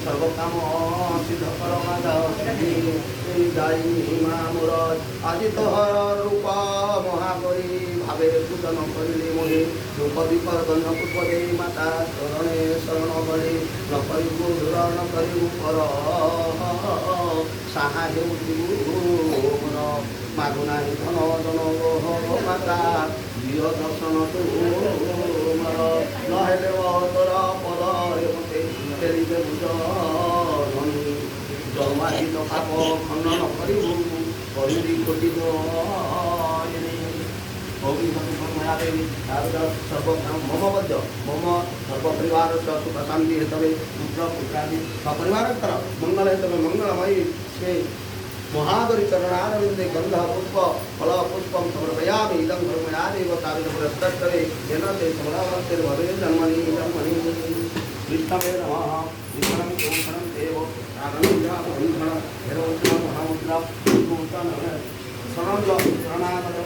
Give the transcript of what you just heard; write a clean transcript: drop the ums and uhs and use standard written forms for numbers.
সর্বকাম সিদ্ধ আজি তোহর রূপ মহাকরি ভাবে পূজন করিলে মোহে রূপ বিপর্দন পুষ্পদে মাতা চরণে শরণ করে ন করিবু দূর ন করিবু পর সাহা হেউছি মোর মাগু নাই ধন জন মাতা প্রিয় দর্শন তুমর নহেলে তোর পদ মতে ফেরিবে বুঝনি জন্মাহিত পাপ খণ্ডন করিবু করিবি কোটি মমবদ্ধ মম সর্বপরিবার সুখ শান্তি হেতবে পুত্র পুত্রাদি সপরিবার मंगल हेतवे मंगलमयी से महागरी चरणारविंदे गंध पुष्प फल पुष्पम समर्पयामि इदं धर्मयादेव ताविद पुरस्कर्तवे येन ते समरावर्ते भवे जन्मनि जन्मनि विष्णवे नमः विष्णं ओंकारं देव आनंदं बंधन हेरोचन महामुद्रा भूषण शरणं शरणागत